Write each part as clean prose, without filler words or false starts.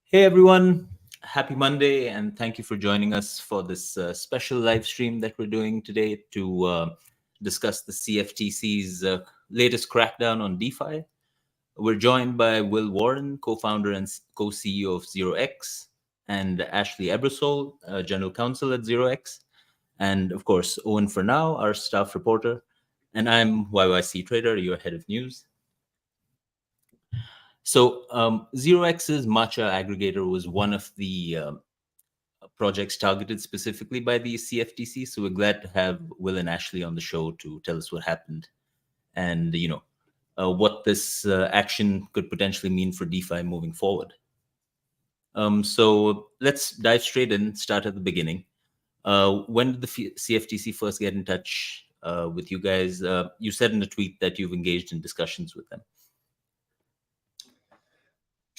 Hey everyone, happy Monday, and thank you for joining us for this special live stream that we're doing today to discuss the CFTC's latest crackdown on DeFi. We're joined by Will Warren, co founder and co CEO of ZeroX, and Ashley Ebersole, general counsel at ZeroX, and of course, Owen Furnau, our staff reporter. And I'm YYC Trader, your head of news. So ZeroX's Matcha aggregator was one of the projects targeted specifically by the CFTC. So we're glad to have Will and Ashley on the show to tell us what happened and what this action could potentially mean for DeFi moving forward. So let's dive straight in, start at the beginning. When did the CFTC first get in touch with you guys? You said in a tweet that you've engaged in discussions with them.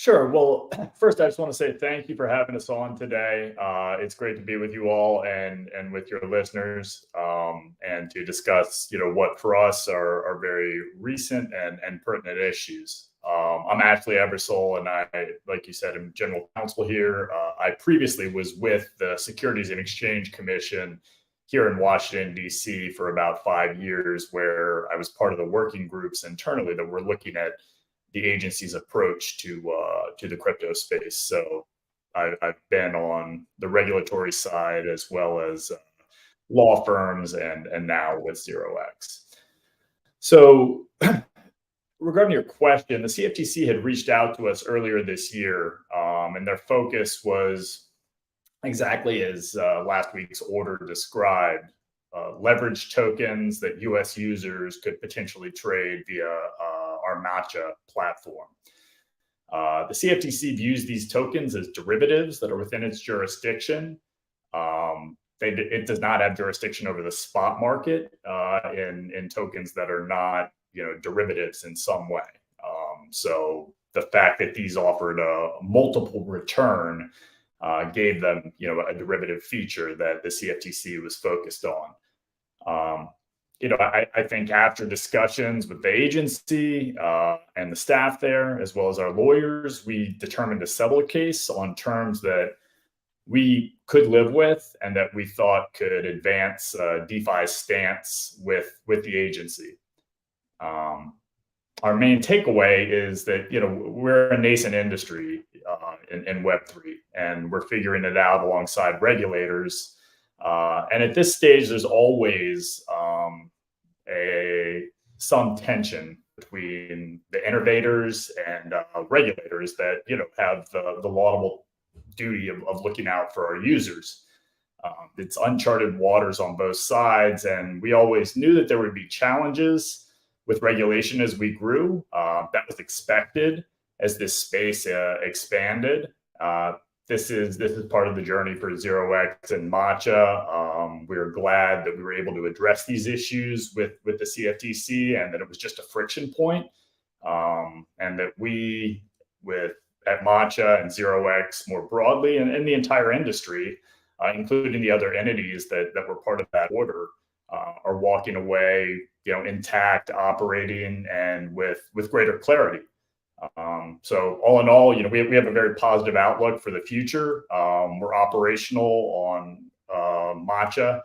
Sure. Well, first, I just want to say thank you for having us on today. It's great to be with you all and with your listeners and to discuss, what for us are very recent and pertinent issues. I'm Ashley Ebersole, and I, like you said, am general counsel here. I previously was with the Securities and Exchange Commission here in Washington, D.C. for about 5 years, where I was part of the working groups internally that were looking at the agency's approach to the crypto space. So I've been on the regulatory side as well as law firms and now with ZeroX. So regarding your question, the CFTC had reached out to us earlier this year, and their focus was exactly as last week's order described, leverage tokens that U.S. users could potentially trade via our Matcha platform. The CFTC views these tokens as derivatives that are within its jurisdiction. It does not have jurisdiction over the spot market in tokens that are not, derivatives in some way. So the fact that these offered a multiple return gave them, a derivative feature that the CFTC was focused on. I think after discussions with the agency and the staff there, as well as our lawyers, we determined to settle a case on terms that we could live with and that we thought could advance DeFi's stance with the agency. Our main takeaway is that, we're a nascent industry in Web3, and we're figuring it out alongside regulators. And at this stage, there's always some tension between the innovators and regulators that have the laudable duty of looking out for our users. It's uncharted waters on both sides, and we always knew that there would be challenges with regulation as we grew. That was expected as this space expanded. This is part of the journey for ZeroX and Matcha. We're glad that we were able to address these issues with the CFTC and that it was just a friction point, and that we, at Matcha and ZeroX more broadly and the entire industry, including the other entities that were part of that order, are walking away, intact, operating, and with greater clarity. So all in all, we have a very positive outlook for the future. We're operational on Matcha,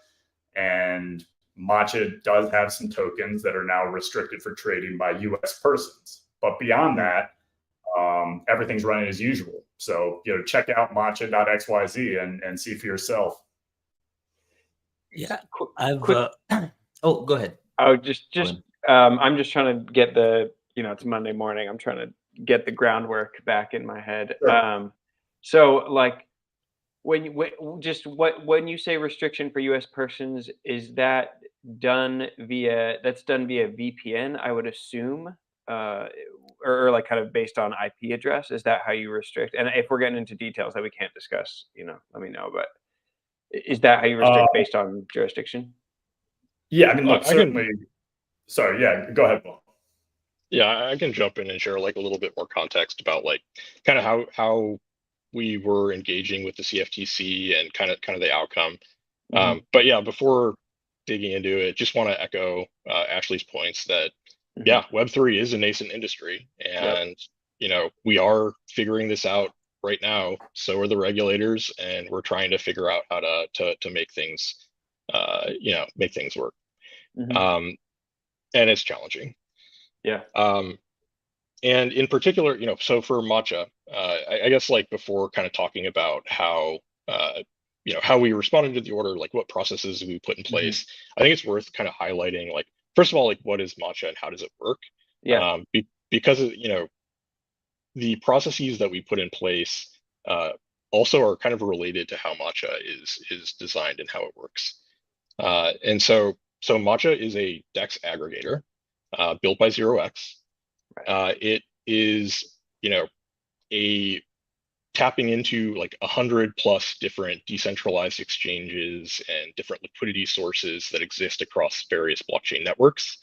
and Matcha does have some tokens that are now restricted for trading by U.S. persons. But beyond that, everything's running as usual. So, check out matcha.xyz and see for yourself. Yeah, oh, go ahead. Oh, I'm just trying to get it's Monday morning. I'm trying to get the groundwork back in my head. Sure. So like when you say restriction for US persons, is that done via VPN, I would assume, or like kind of based on IP address? Is that how you restrict? And if we're getting into details that we can't discuss, let me know, but is that how you restrict based on jurisdiction? Yeah, I mean, look, certainly. Sorry, yeah, go ahead, Paul. Yeah, I can jump in and share like a little bit more context about like kind of how we were engaging with the CFTC and kind of the outcome. Mm-hmm. But yeah, before digging into it, just want to echo Ashley's points that yeah, Web3 is a nascent industry, and we are figuring this out right now. So are the regulators, and we're trying to figure out how to make things, make things work. Mhm. And it's challenging. Yeah. And in particular, so for Matcha, I guess like before kind of talking about how, how we responded to the order, like what processes we put in place, I think it's worth kind of highlighting, like, first of all, like what is Matcha and how does it work? Yeah. Because, the processes that we put in place also are kind of related to how Matcha is designed and how it works. And so Matcha is a DEX aggregator built by 0x. Right. It is, a tapping into like 100 plus different decentralized exchanges and different liquidity sources that exist across various blockchain networks.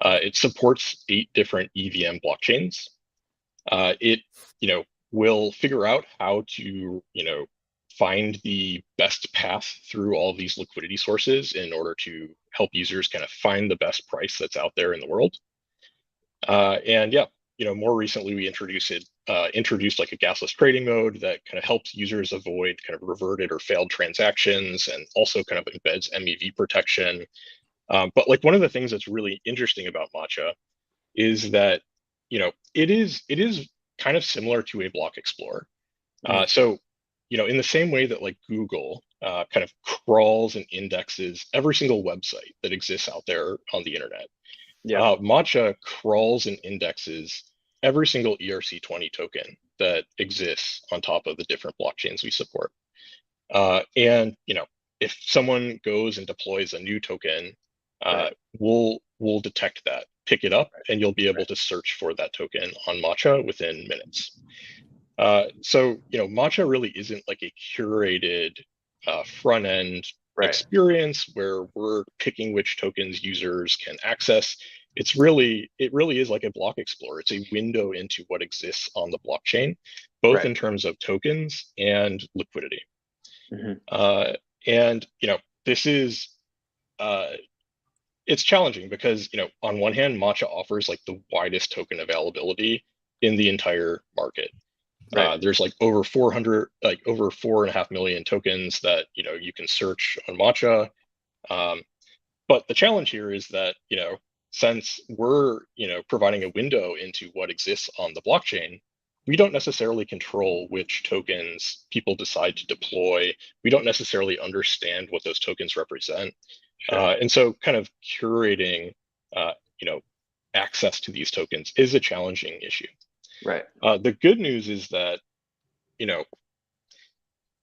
It supports 8 different EVM blockchains. It, will figure out how to, find the best path through all these liquidity sources in order to help users kind of find the best price that's out there in the world. And yeah, more recently we introduced like a gasless trading mode that kind of helps users avoid kind of reverted or failed transactions, and also kind of embeds MEV protection. But like one of the things that's really interesting about Matcha is that, it is kind of similar to a block explorer. So, in the same way that like Google kind of crawls and indexes every single website that exists out there on the internet, Matcha crawls and indexes every single ERC20 token that exists on top of the different blockchains we support. And if someone goes and deploys a new token, we'll detect that, pick it up, and you'll be able to search for that token on Matcha within minutes. So Matcha really isn't like a curated front end experience where we're picking which tokens users can access. It really is like a block explorer. It's a window into what exists on the blockchain, both in terms of tokens and liquidity. And this is it's challenging because on one hand, Matcha offers like the widest token availability in the entire market. There's like over 4.5 million tokens that you can search on Matcha. But the challenge here is that since we're providing a window into what exists on the blockchain, we don't necessarily control which tokens people decide to deploy. We don't necessarily understand what those tokens represent. And so kind of curating access to these tokens is a challenging issue. The good news is that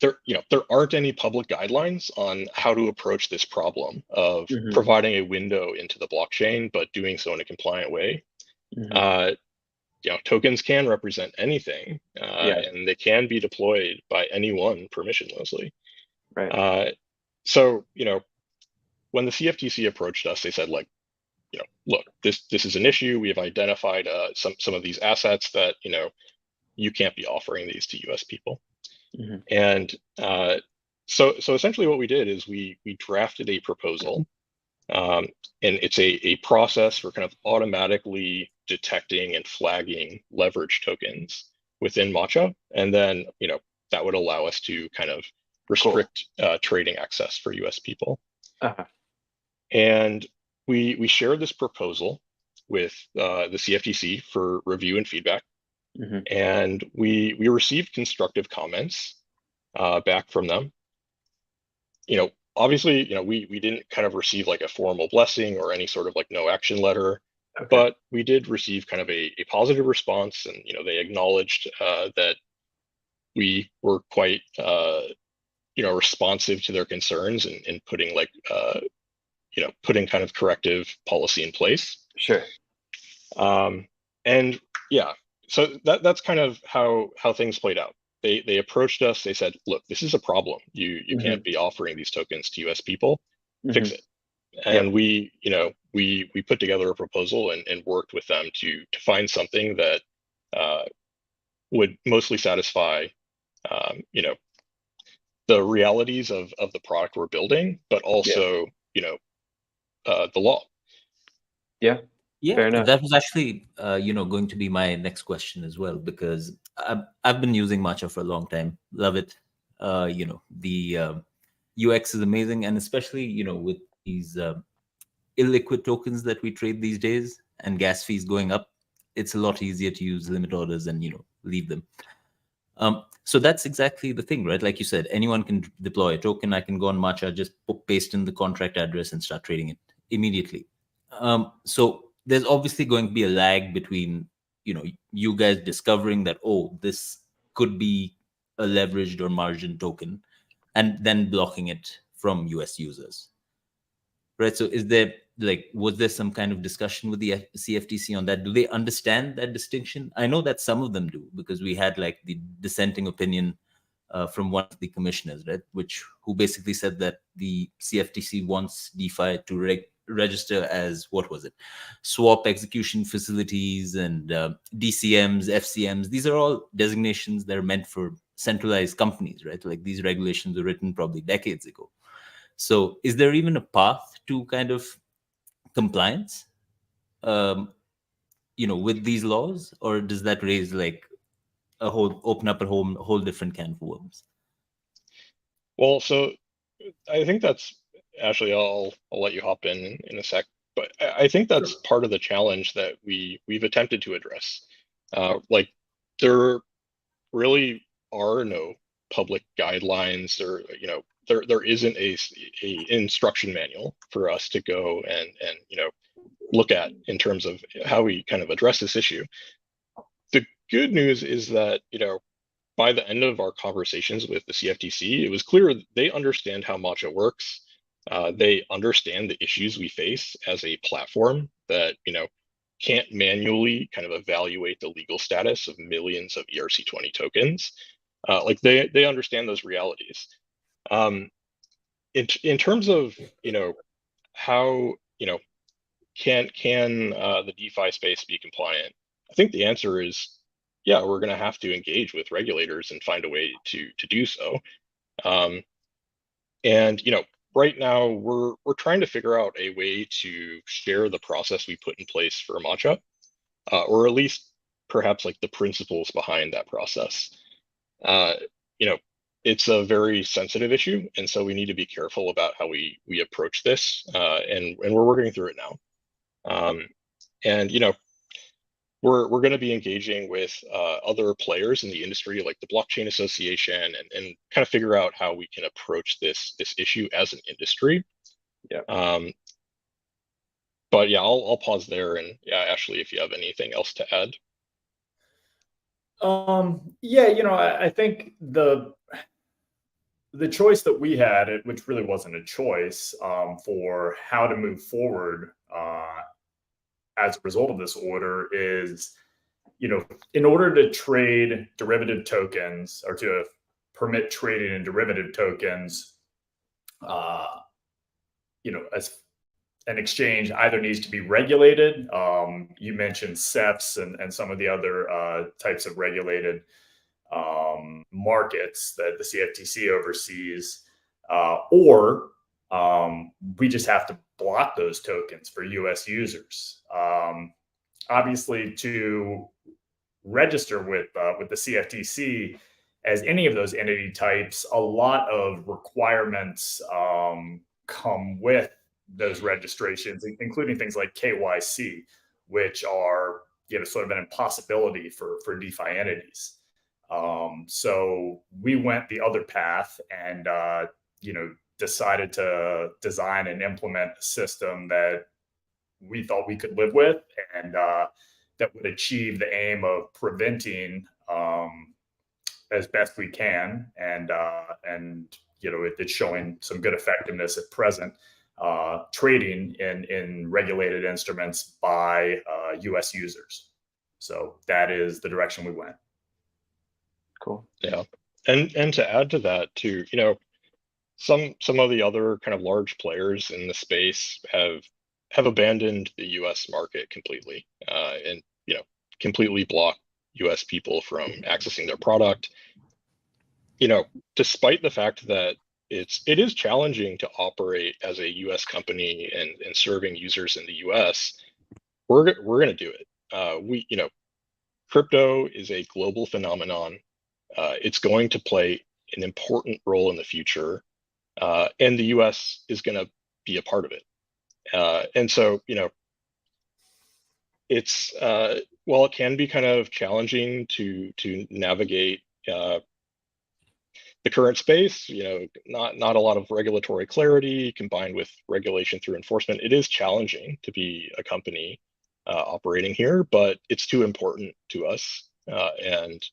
there aren't any public guidelines on how to approach this problem of providing a window into the blockchain, but doing so in a compliant way. Tokens can represent anything, and they can be deployed by anyone permissionlessly. So when the CFTC approached us, they said like, look, this is an issue. We have identified some of these assets that you can't be offering these to U.S. people. And so essentially what we did is we drafted a proposal, and it's a process for kind of automatically detecting and flagging leverage tokens within Matcha, and then that would allow us to kind of restrict trading access for U.S. people. And we shared this proposal with the CFTC for review and feedback. And we received constructive comments back from them. Obviously, we didn't kind of receive like a formal blessing or any sort of like no action letter, but we did receive kind of a positive response, and they acknowledged that we were quite responsive to their concerns and putting like putting kind of corrective policy in place. And yeah, so that's kind of how things played out. They approached us. They said, look, this is a problem. You can't be offering these tokens to U.S. people. Fix it. And we put together a proposal and worked with them to find something that would mostly satisfy the realities of the product we're building, but also the law. Yeah, Fair enough. that was actually, going to be my next question as well, because I've been using Matcha for a long time. Love it. The UX is amazing, and especially, with these illiquid tokens that we trade these days and gas fees going up, it's a lot easier to use limit orders and, leave them. So that's exactly the thing, right? Like you said, anyone can deploy a token. I can go on Matcha, just paste in the contract address and start trading it immediately. So there's obviously going to be a lag between, you guys discovering that, oh, this could be a leveraged or margin token, and then blocking it from US users. Right. So was there some kind of discussion with the CFTC on that? Do they understand that distinction? I know that some of them do, because we had like the dissenting opinion from one of the commissioners, right, who basically said that the CFTC wants DeFi to register as, what was it, swap execution facilities and DCMs, FCMs. These are all designations that are meant for centralized companies, right? Like these regulations were written probably decades ago. So is there even a path to kind of compliance, with these laws, or does that raise like open up a whole different can of worms? Well, so I think that's actually, I'll let you hop in a sec, but I think that's part of the challenge that we've attempted to address. Like there really are no public guidelines, or there isn't a instruction manual for us to go and look at in terms of how we kind of address this issue. The good news is that by the end of our conversations with the CFTC, it was clear they understand how Matcha works. They understand the issues we face as a platform that can't manually kind of evaluate the legal status of millions of ERC20 tokens. Like they understand those realities. In terms of how can the DeFi space be compliant? I think the answer is, yeah, we're going to have to engage with regulators and find a way to do so. And right now we're trying to figure out a way to share the process we put in place for Matcha, or at least perhaps like the principles behind that process. It's a very sensitive issue, and so we need to be careful about how we approach this, and we're working through it now. And we're going to be engaging with other players in the industry, like the Blockchain Association, and kind of figure out how we can approach this issue as an industry. Yeah. But yeah, I'll pause there, and yeah, Ashley, if you have anything else to add. Yeah, I think the choice that we had, which really wasn't a choice, for how to move forward as a result of this order is, in order to trade derivative tokens, or to permit trading in derivative tokens, as an exchange either needs to be regulated. You mentioned CEFs and some of the other types of regulated markets that the CFTC oversees, or we just have to block those tokens for US users. Obviously, to register with the CFTC as any of those entity types, a lot of requirements come with those registrations, including things like KYC, which are sort of an impossibility for DeFi entities. So we went the other path and decided to design and implement a system that we thought we could live with, and that would achieve the aim of preventing, as best we can, and it's showing some good effectiveness at present, trading in regulated instruments by US users. So that is the direction we went. Cool. Yeah, and to add to that too, some of the other kind of large players in the space have abandoned the US market completely, and completely blocked US people from accessing their product. Despite the fact that it is challenging to operate as a US company and serving users in the US, we're going to do it. Crypto is a global phenomenon. It's going to play an important role in the future, and the U.S. is going to be a part of it. And so, it's while it can be kind of challenging to navigate the current space, not a lot of regulatory clarity combined with regulation through enforcement. It is challenging to be a company operating here, but it's too important to us. And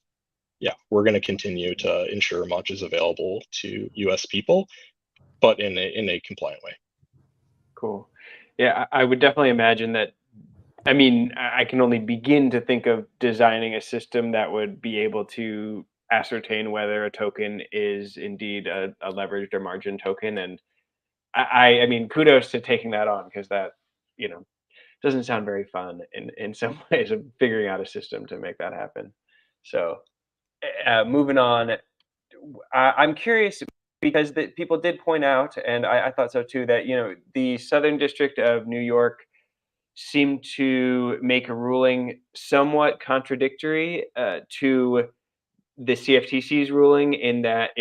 yeah, we're going to continue to ensure Matcha is available to U.S. people, but in a compliant way. Cool. Yeah, I would definitely imagine that. I mean, I can only begin to think of designing a system that would be able to ascertain whether a token is indeed a leveraged or margin token. And I mean, kudos to taking that on, because that, doesn't sound very fun in some ways, of figuring out a system to make that happen. So moving on, I'm curious, because people did point out, and I thought so too, that, the Southern District of New York seemed to make a ruling somewhat contradictory to the CFTC's ruling, in that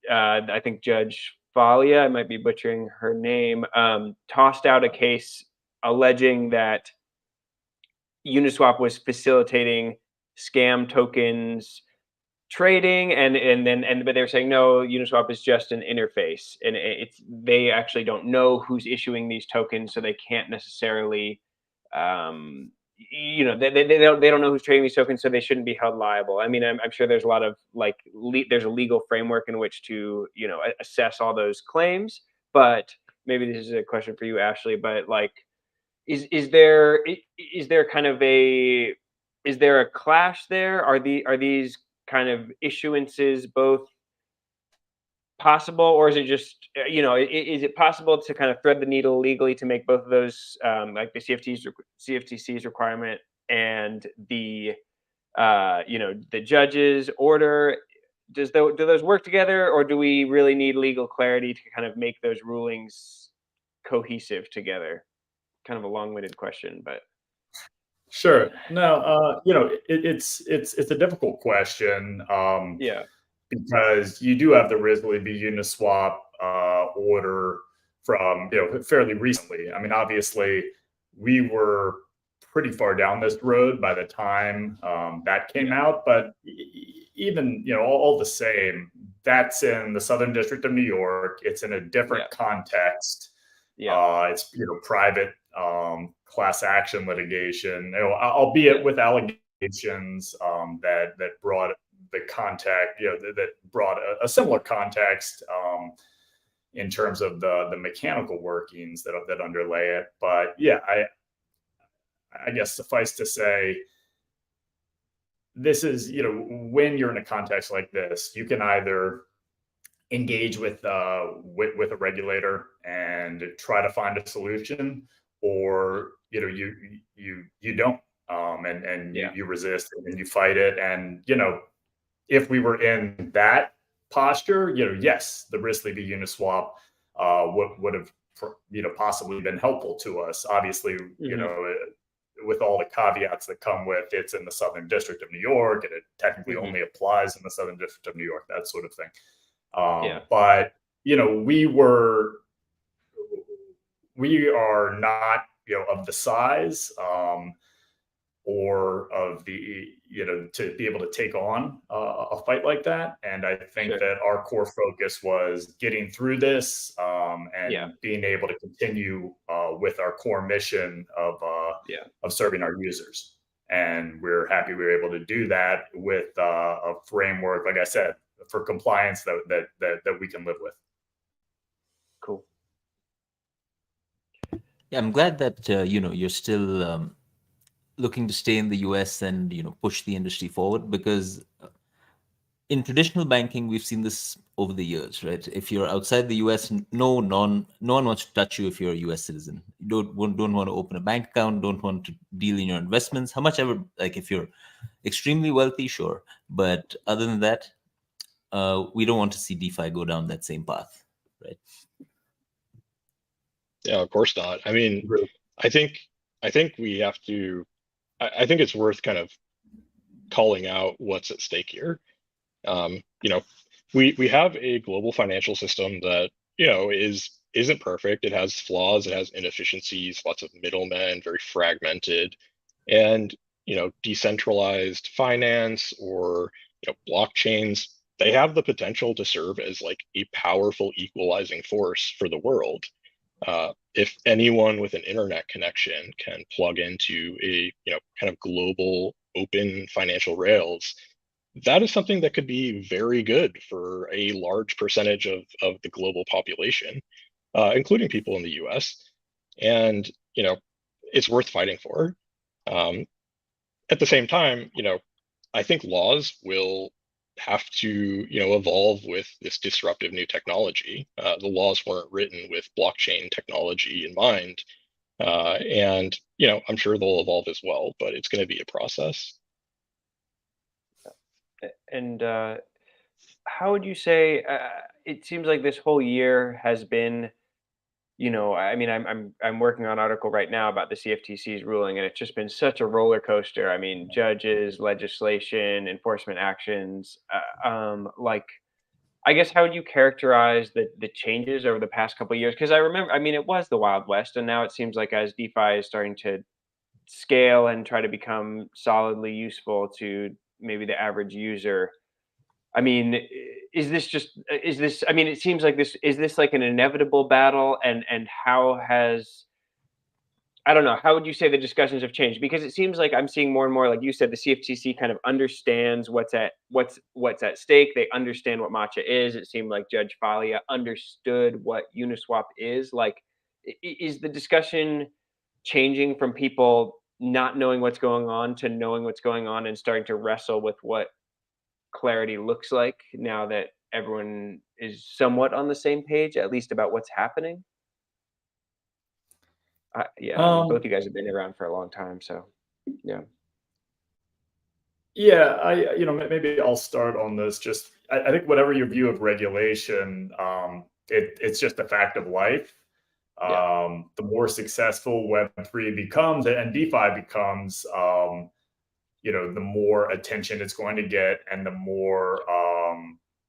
I think Judge Falia, I might be butchering her name, tossed out a case alleging that Uniswap was facilitating scam tokens trading, but they were saying, no, Uniswap is just an interface, and they actually don't know who's issuing these tokens, so they can't necessarily they don't know who's trading these tokens, so they shouldn't be held liable. I mean, I'm sure there's a lot of there's a legal framework in which to assess all those claims, but maybe this is a question for you, Ashley, but is there kind of a clash there? Are these kind of issuances both possible, or is it just is it possible to kind of thread the needle legally to make both of those, like the CFTC's requirement and the the judge's order? Do those work together, or do we really need legal clarity to kind of make those rulings cohesive together? Kind of a long-winded question, but sure. No, it's a difficult question. Yeah. Because you do have the Risley v. Uniswap order from fairly recently. I mean, obviously, we were pretty far down this road by the time that came out, but even all the same, that's in the Southern District of New York. It's in a different context. It's private class action litigation, albeit with allegations that brought the contact, that brought a similar context in terms of the mechanical workings that underlay it. But yeah, I guess suffice to say, this is, when you're in a context like this, you can either engage with a regulator and try to find a solution, or you don't, and you resist and you fight it. And if we were in that posture, yes, the Risley v. Uniswap would have possibly been helpful to us. Obviously, with all the caveats that come with it's in the Southern District of New York, and it technically only applies in the Southern District of New York, that sort of thing. But we are not of the size or of the to be able to take on a fight like that. And I think that our core focus was getting through this and being able to continue with our core mission of serving our users. And we're happy we were able to do that with a framework, like I said, for compliance that we can live with. Cool. Yeah, I'm glad that you're still looking to stay in the US and push the industry forward, because in traditional banking we've seen this over the years, right? If you're outside the US, no one wants to touch you if you're a US citizen. You don't want to open a bank account, don't want to deal in your investments. How much ever, like if you're extremely wealthy, sure, but other than that, we don't want to see DeFi go down that same path, right? Yeah, of course not. I mean, I think I think we have to. I think it's worth kind of calling out what's at stake here. You know, we have a global financial system that, you know, isn't perfect. It has flaws, it has inefficiencies, lots of middlemen, very fragmented. And, you know, decentralized finance or, you know, blockchains, they have the potential to serve as like a powerful equalizing force for the world. If anyone with an internet connection can plug into a, you know, kind of global open financial rails, that is something that could be very good for a large percentage of the global population, including people in the US. And, you know, it's worth fighting for. Um, at the same time, you know, I think laws will have to, you know, evolve with this disruptive new technology. The laws weren't written with blockchain technology in mind. And, you know, I'm sure they'll evolve as well, but it's going to be a process. And how would you say it seems like this whole year has been, you know, I mean, I'm working on an article right now about the CFTC's ruling, and it's just been such a roller coaster. I mean, judges, legislation, enforcement actions. Like, I guess, how would you characterize the changes over the past couple of years? Because I remember, I mean, it was the Wild West, and now it seems like as DeFi is starting to scale and try to become solidly useful to maybe the average user. I mean, is this just is this I mean, it seems like this is this like an inevitable battle, and how has I don't know, how would you say the discussions have changed? Because it seems like I'm seeing more and more, like you said, the CFTC kind of understands what's at stake. They understand what Matcha is. It seemed like Judge Falia understood what Uniswap is. Like, is the discussion changing from people not knowing what's going on to knowing what's going on and starting to wrestle with what clarity looks like now that everyone is somewhat on the same page, at least about what's happening? Yeah, I mean, both you guys have been around for a long time, so yeah. Yeah, you know, maybe I'll start on this. Just, I think whatever your view of regulation, it's just a fact of life. Yeah. The more successful Web3 becomes and DeFi becomes, you know, the more attention it's going to get, and the more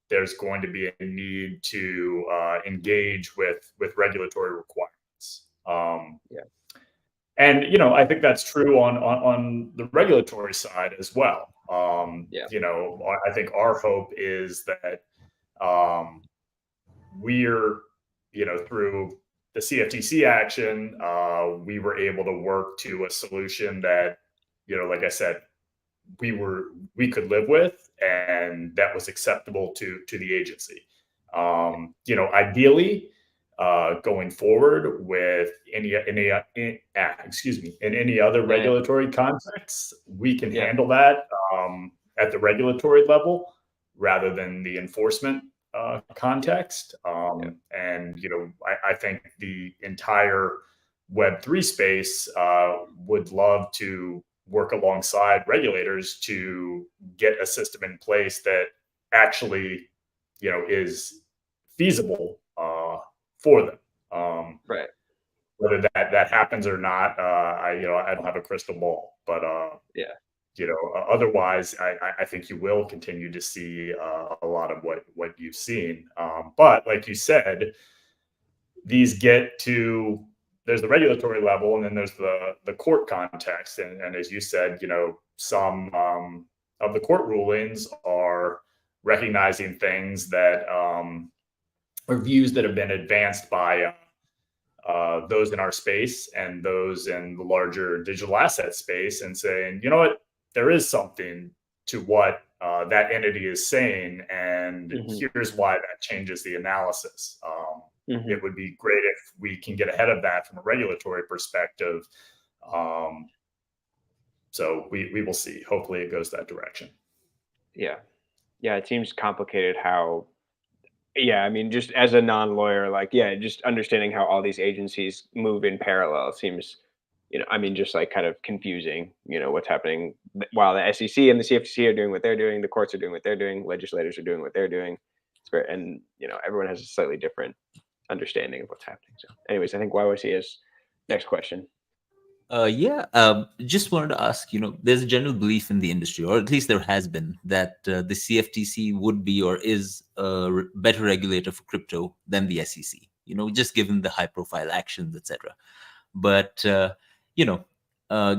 there's going to be a need to engage with regulatory requirements. Yeah. And you know, I think that's true on the regulatory side as well. Yeah. You know, I think our hope is that we're, you know, through the CFTC action, we were able to work to a solution that, you know, like I said, we could live with, and that was acceptable to the agency. You know, ideally, going forward with excuse me, in any other regulatory context, we can handle that at the regulatory level rather than the enforcement context. And you know, I think the entire Web3 space would love to work alongside regulators to get a system in place that actually, you know, is feasible for them. Right. Whether that happens or not, you know, I don't have a crystal ball, but Yeah. you know, otherwise, I think you will continue to see a lot of what you've seen. But like you said, these get to, there's the regulatory level, and then there's the court context. And as you said, you know, some of the court rulings are recognizing things that or views that have been advanced by those in our space and those in the larger digital asset space, and saying, you know what, there is something to what that entity is saying, and here's why that changes the analysis. It would be great if we can get ahead of that from a regulatory perspective. So we will see. Hopefully it goes that direction. Yeah. Yeah, it seems complicated how, yeah, I mean, just as a non-lawyer, like, yeah, just understanding how all these agencies move in parallel seems, you know, I mean, just like kind of confusing, you know, what's happening while the SEC and the CFTC are doing what they're doing, the courts are doing what they're doing, legislators are doing what they're doing. It's very, and, you know, everyone has a slightly different understanding of what's happening. So anyways, I think YYC is next question. Yeah, just wanted to ask, there's a general belief in the industry, or at least there has been, that the CFTC would be or is a better regulator for crypto than the SEC, just given the high profile actions, etc. But,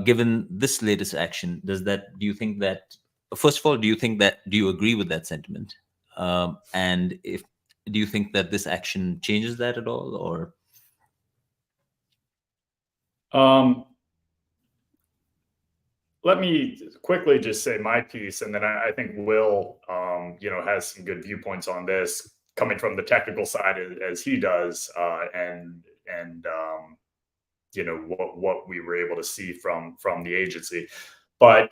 given this latest action, do you think that, first of all, do you agree with that sentiment? And do you think that this action changes that at all, or? Let me quickly just say my piece, and then I think Will, has some good viewpoints on this, coming from the technical side as he does, and what we were able to see from the agency. But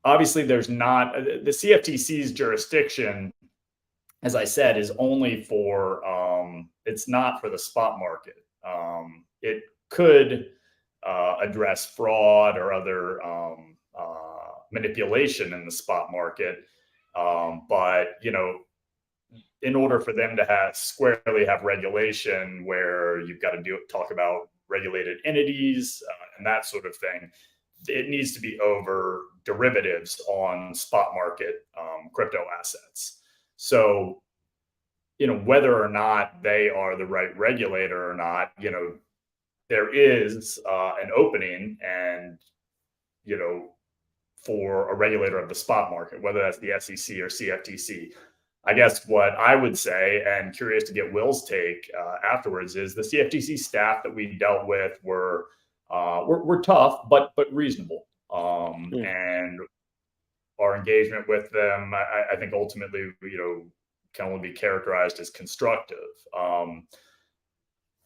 obviously there's not the CFTC's jurisdiction, as I said, is only for it's not for the spot market. It could address fraud or other manipulation in the spot market, but in order for them to squarely have regulation where you've got to talk about regulated entities and that sort of thing, it needs to be over derivatives on spot market crypto assets. So, whether or not they are the right regulator or not, there is an opening and, for a regulator of the spot market, whether that's the SEC or CFTC. I guess what I would say, and curious to get Will's take afterwards, is the CFTC staff that we dealt with were tough, but reasonable. And our engagement with them, I think ultimately, can only be characterized as constructive.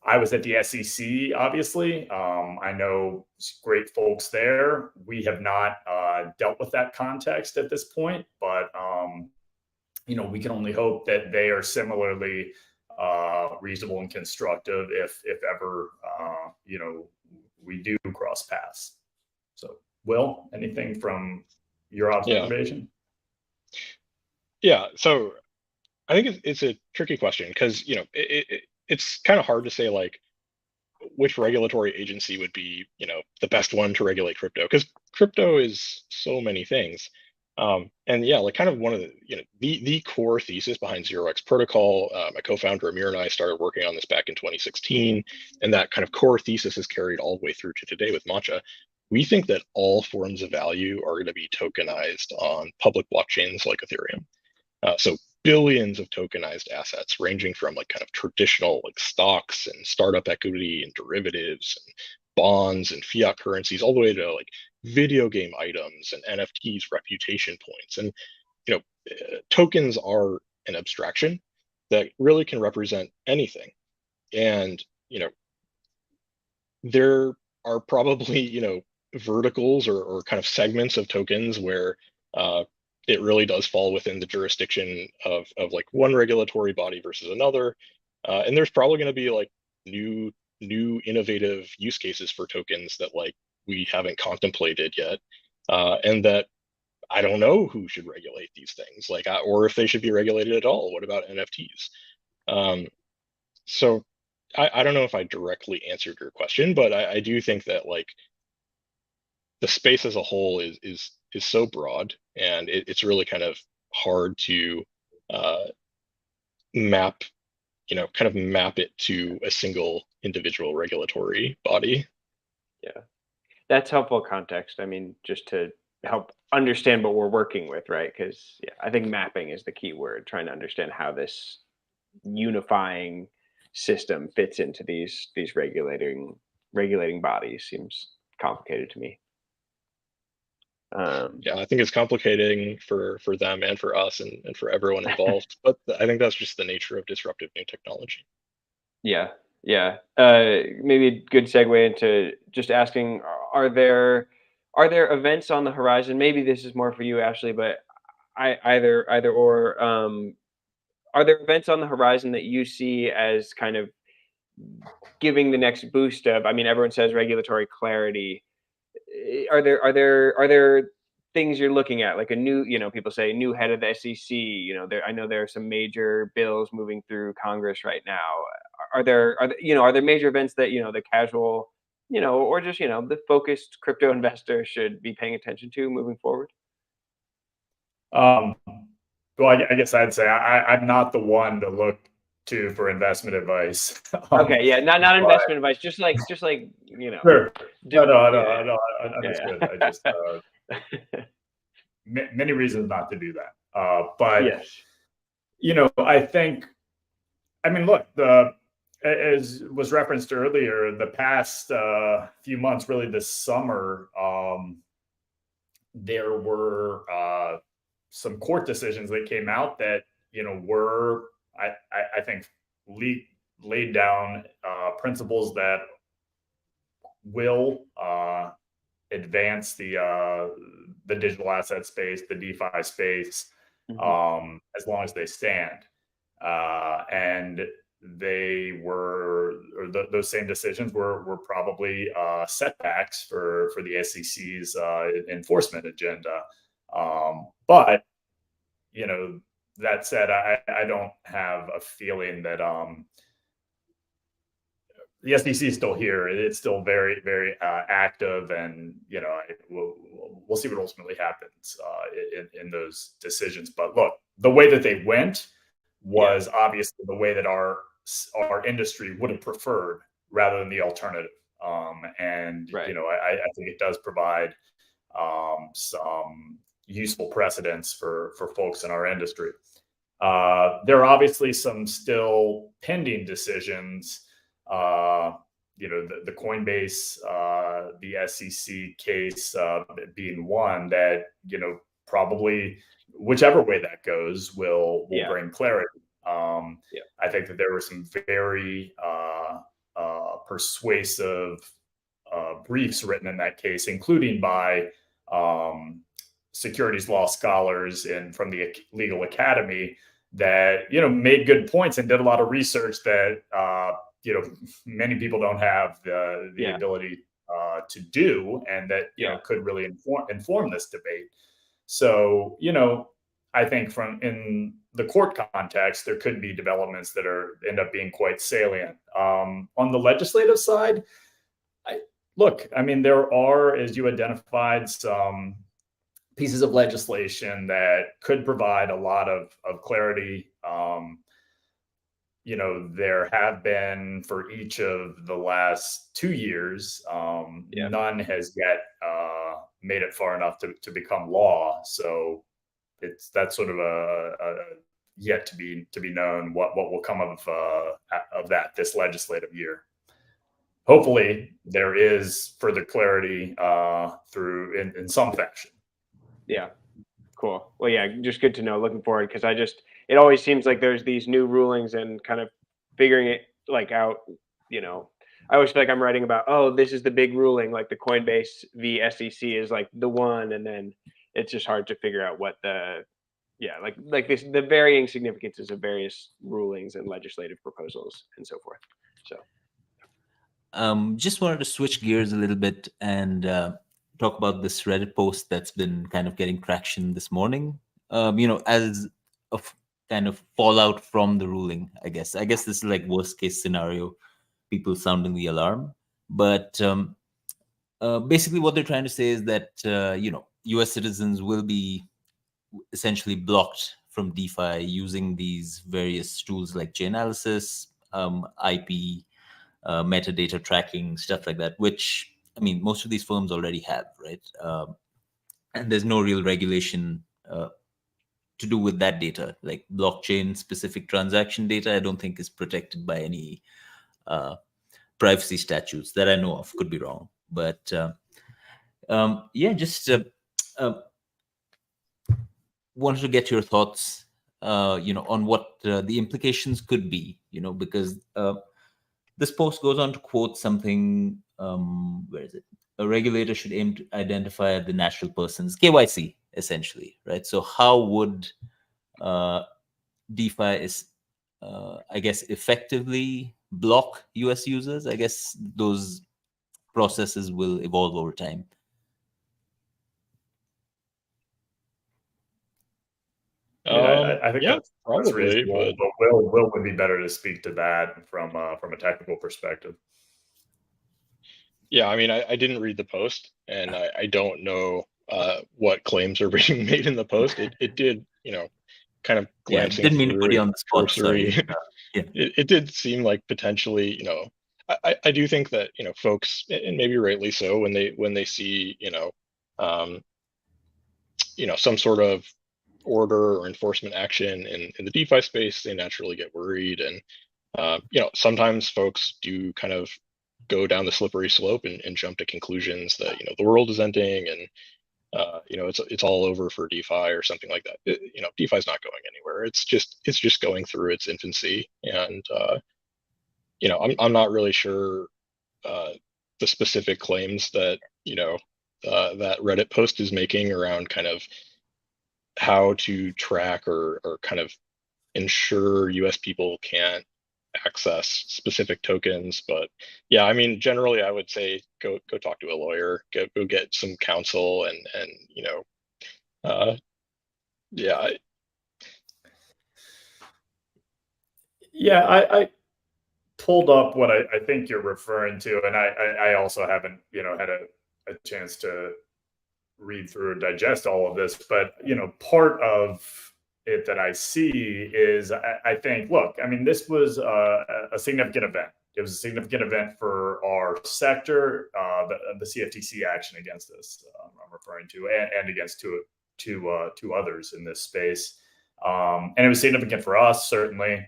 I was at the SEC, obviously. I know great folks there. We have not dealt with that context at this point, but we can only hope that they are similarly reasonable and constructive if ever we do cross paths. So, Will, anything from your observation? Yeah. So I think it's a tricky question because it's kind of hard to say like which regulatory agency would be the best one to regulate crypto, because crypto is so many things. And yeah, like kind of one of the core thesis behind 0x protocol, my co-founder Amir and I started working on this back in 2016, and that kind of core thesis is carried all the way through to today with Matcha. We think that all forms of value are going to be tokenized on public blockchains like Ethereum. So billions of tokenized assets ranging from like kind of traditional like stocks and startup equity and derivatives and bonds and fiat currencies, all the way to like video game items and NFTs, reputation points. And tokens are an abstraction that really can represent anything. And there are probably verticals or kind of segments of tokens where it really does fall within the jurisdiction of like one regulatory body versus another. And there's probably going to be like new innovative use cases for tokens that like we haven't contemplated yet. And that I don't know who should regulate these things, like, or if they should be regulated at all. What about NFTs? So I don't know if I directly answered your question, but I do think that like the space as a whole is so broad, and it's really kind of hard to map it to a single individual regulatory body. Yeah, that's helpful context. I mean, just to help understand what we're working with, right? Because I think mapping is the key word, trying to understand how this unifying system fits into these regulating bodies seems complicated to me. I think it's complicating for them and for us and for everyone involved. But I think that's just the nature of disruptive new technology. Yeah. Maybe a good segue into just asking: Are there events on the horizon? Maybe this is more for you, Ashley, but either or. Are there events on the horizon that you see as kind of giving the next boost of? I mean, everyone says regulatory clarity. Are there things you're looking at, like a new, people say new head of the SEC? I know there are some major bills moving through Congress right now. Are there major events that the casual or just, the focused crypto investor should be paying attention to moving forward? Well, I guess I'd say I'm not the one to look to for investment advice. Okay, yeah, not but- investment advice, just like Sure. No, I understood. Yeah. I just many reasons not to do that. But Yes. I think, look, as was referenced earlier, the past few months, really this summer, there were some court decisions that came out that were I think laid down principles that will advance the digital asset space, the DeFi space, as long as they stand. And they were, or those same decisions were probably setbacks for the SEC's enforcement agenda. But that said, I don't have a feeling that the SEC is still here. It's still very, very active, and we'll see what ultimately happens in those decisions. But look, the way that they went was obviously the way that our industry would have preferred, rather than the alternative. And Right. I think it does provide some useful precedents for folks in our industry. There are obviously some still pending decisions. The Coinbase, the SEC case being one that probably, whichever way that goes, will bring clarity. I think that there were some very persuasive briefs written in that case, including by securities law scholars from the legal academy that made good points and did a lot of research that many people don't have the ability to do, and that could really inform this debate. So I think in the court context, there could be developments that end up being quite salient. On the legislative side, there are, as you identified, some pieces of legislation that could provide a lot of clarity. There have been, for each of the last 2 years, none has yet made it far enough to become law. So that's sort of a yet to be known what will come of that this legislative year. Hopefully, there is further clarity through in some fashion. Yeah, cool. Well, yeah, just good to know. Looking forward, because it always seems like there's these new rulings and kind of figuring it out. I always feel like I'm writing about, this is the big ruling, like the Coinbase v SEC is like the one, and then it's just hard to figure out what the varying significances of various rulings and legislative proposals and so forth. So just wanted to switch gears a little bit and talk about this Reddit post that's been kind of getting traction this morning. As a kind of fallout from the ruling, I guess this is like worst case scenario, people sounding the alarm. But basically what they're trying to say is that, US citizens will be essentially blocked from DeFi using these various tools like Chainalysis, IP, metadata tracking, stuff like that, which, most of these firms already have, right? And there's no real regulation to do with that data, like blockchain specific transaction data. I don't think is protected by any privacy statutes that I know of. Could be wrong, but just wanted to get your thoughts, on what the implications could be, because this post goes on to quote something. Where is it? A regulator should aim to identify the natural persons, KYC, essentially, right? So how would DeFi I guess, effectively block US users? I guess those processes will evolve over time. I think that's probably, reasonable, but Will would be better to speak to that from a technical perspective. Yeah, I mean, I didn't read the post, and I don't know what claims are being made in the post. It did, kind of glancing didn't mean to through put you it on the spot. cursory. Sorry. Yeah. It did seem like potentially, I do think that, folks, and maybe rightly so, when they see, some sort of order or enforcement action in the DeFi space, they naturally get worried. And, sometimes folks do kind of go down the slippery slope and jump to conclusions that, the world is ending and, it's all over for DeFi or something like that. DeFi is not going anywhere. It's just going through its infancy. And, I'm not really sure the specific claims that, that Reddit post is making around kind of how to track or kind of ensure US people can't access specific tokens. But yeah, I mean, generally I would say go talk to a lawyer, go get some counsel and yeah. Yeah, I pulled up what I think you're referring to, and I also haven't, had a chance to read through and digest all of this, but part of it that I see is I think, look, I mean, this was a significant event. It was a significant event for our sector, the CFTC action against this. I'm referring to, and against two others in this space, and it was significant for us, certainly.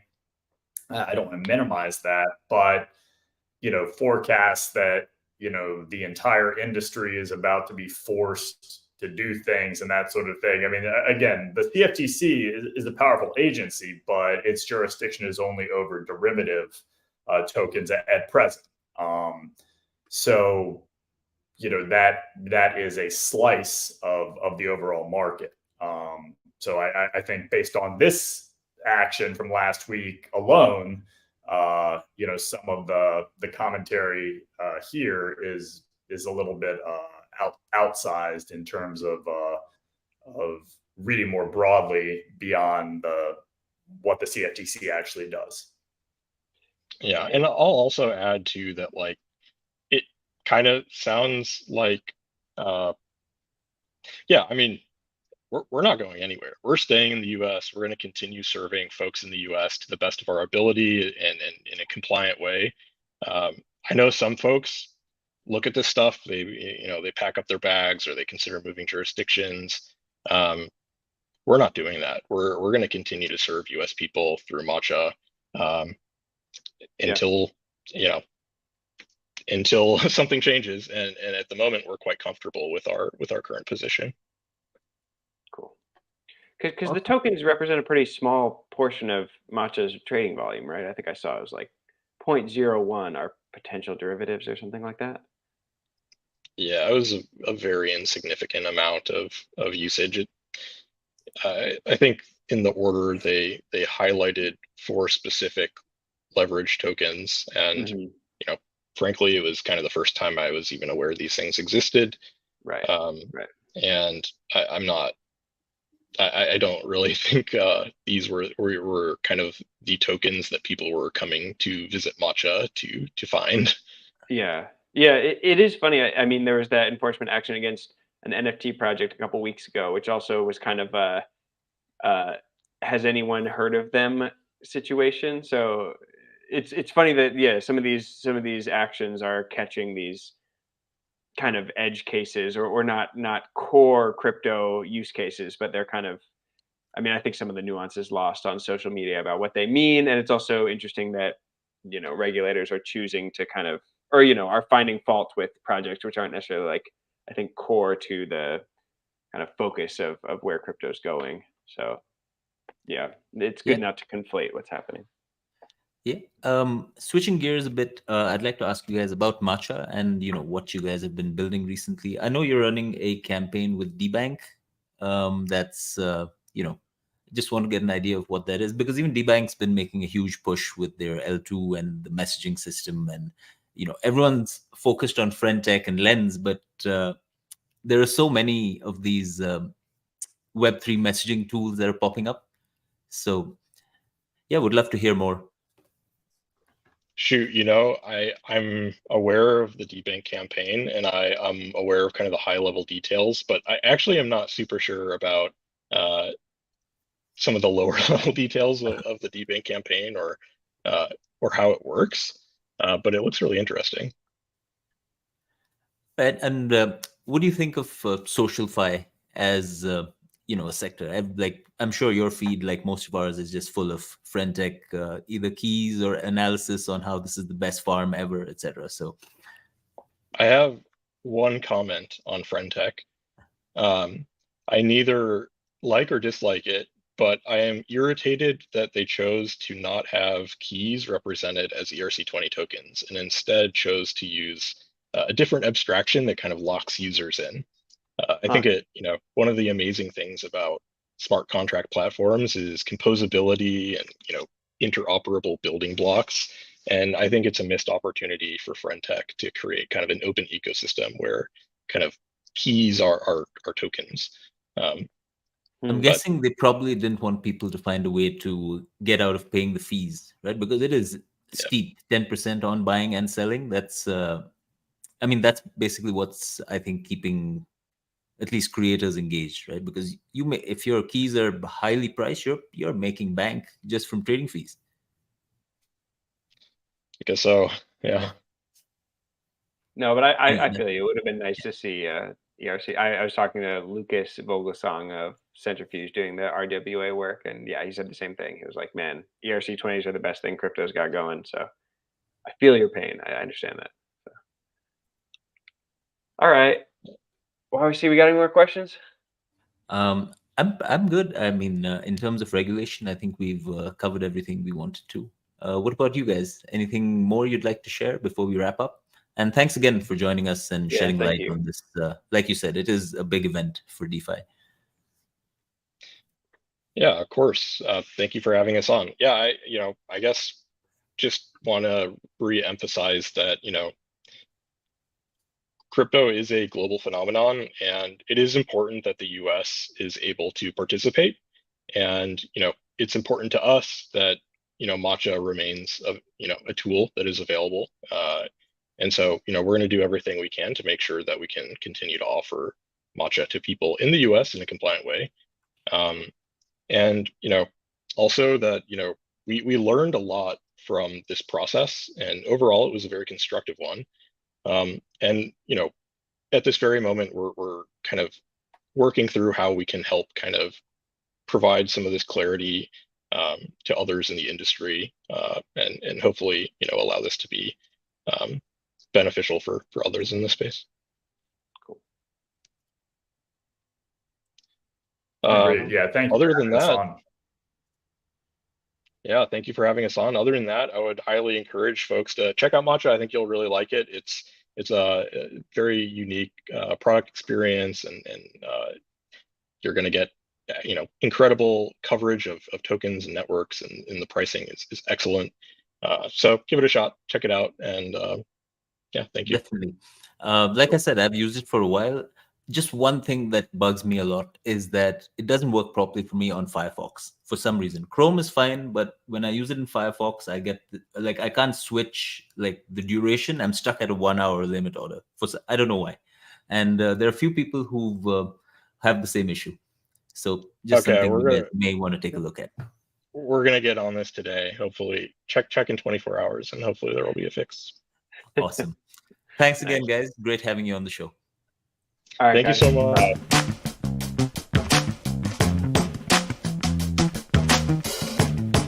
I don't want to minimize that, but forecasts that the entire industry is about to be forced to do things and that sort of thing. I mean, again, the CFTC is a powerful agency, but its jurisdiction is only over derivative tokens at present. So, that is a slice of the overall market. So I think based on this action from last week alone, some of the commentary here is a little bit outsized in terms of reading more broadly beyond what the CFTC actually does. Yeah, and I'll also add to that, like, it kind of sounds like, yeah, I mean, we're not going anywhere. We're staying in the US. We're going to continue serving folks in the US to the best of our ability and in a compliant way. I know some folks look at this stuff, they pack up their bags or they consider moving jurisdictions. We're not doing that. We're going to continue to serve US people through Matcha until until something changes. And at the moment, we're quite comfortable with our current position. Cool. Because the tokens represent a pretty small portion of Matcha's trading volume, right? I think I saw it was like 0.01 are potential derivatives or something like that. Yeah, it was a very insignificant amount of usage. I think in the order they highlighted 4 specific leverage tokens, and frankly, it was kind of the first time I was even aware these things existed. Right. Right. And I don't really think these were kind of the tokens that people were coming to visit Matcha to find. Yeah. It is funny. I mean, there was that enforcement action against an NFT project a couple weeks ago, which also was kind of has anyone heard of them situation. So it's funny that some of these actions are catching these kind of edge cases or not core crypto use cases, but they're kind of, I mean, I think some of the nuances lost on social media about what they mean. And it's also interesting that, regulators are choosing to kind of, or, are finding fault with projects which aren't necessarily like, I think, core to the kind of focus of where crypto is going. So yeah, it's good not to conflate what's happening. Yeah. Switching gears a bit, I'd like to ask you guys about Matcha and what you guys have been building recently. I know you're running a campaign with DBank. That's just want to get an idea of what that is, because even DBank's been making a huge push with their L2 and the messaging system, and everyone's focused on FriendTech and Lens, but there are so many of these Web3 messaging tools that are popping up. So yeah, would love to hear more. Shoot, I'm aware of the DBank campaign, and I am aware of kind of the high level details, but I actually am not super sure about some of the lower level details of the DBank campaign or how it works. But it looks really interesting. And what do you think of SocialFi as a sector? I'm sure your feed, like most of ours, is just full of FriendTech, either keys or analysis on how this is the best farm ever, etc. So I have one comment on FriendTech. I neither like or dislike it, but I am irritated that they chose to not have keys represented as ERC20 tokens and instead chose to use a different abstraction that kind of locks users in. I think one of the amazing things about smart contract platforms is composability and interoperable building blocks. And I think it's a missed opportunity for FriendTech to create kind of an open ecosystem where kind of keys are tokens. I'm guessing they probably didn't want people to find a way to get out of paying the fees, right? Because it is steep, 10% on buying and selling. That's that's basically what's, I think, keeping at least creators engaged, right? Because if your keys are highly priced, you're making bank just from trading fees. I guess so, yeah. No, but I feel you. It would have been nice to see ERC. I was talking to Lucas Vogelsong of Centrifuge doing the RWA work, and yeah, he said the same thing. He was like, "Man, ERC20s are the best thing crypto's got going." So I feel your pain. I understand that. So. All right. Well, we got any more questions? I'm good. I mean, in terms of regulation, I think we've covered everything we wanted to. What about you guys? Anything more you'd like to share before we wrap up? And thanks again for joining us and shedding light on this. Like you said, it is a big event for DeFi. Yeah, of course. Thank you for having us on. Yeah, I guess just want to re-emphasize that, crypto is a global phenomenon, and it is important that the US is able to participate. And, it's important to us that, Matcha remains a tool that is available. And so, we're going to do everything we can to make sure that we can continue to offer Matcha to people in the US in a compliant way. And, also that, we learned a lot from this process, and overall it was a very constructive one. And, at this very moment, we're kind of working through how we can help kind of provide some of this clarity to others in the industry, and hopefully, allow this to be beneficial for others in this space. Cool. Great. Yeah, thank you. Other than that, yeah, thank you for having us on. Other than that, I would highly encourage folks to check out Matcha. I think you'll really like it. It's a very unique product experience, and you're going to get incredible coverage of tokens and networks, and the pricing is excellent. So give it a shot, check it out, and yeah, thank you. Definitely. Like I said, I've used it for a while. Just one thing that bugs me a lot is that it doesn't work properly for me on Firefox for some reason. Chrome is fine, but when I use it in Firefox, I get I can't switch the duration. I'm stuck at a 1 hour limit order I don't know why. And there are a few people who have the same issue. So just something you guys may want to take a look at. We're gonna get on this today. Hopefully, check in 24 hours, and hopefully there will be a fix. Awesome. Thanks again, guys. Great having you on the show. All right, Thank you so much.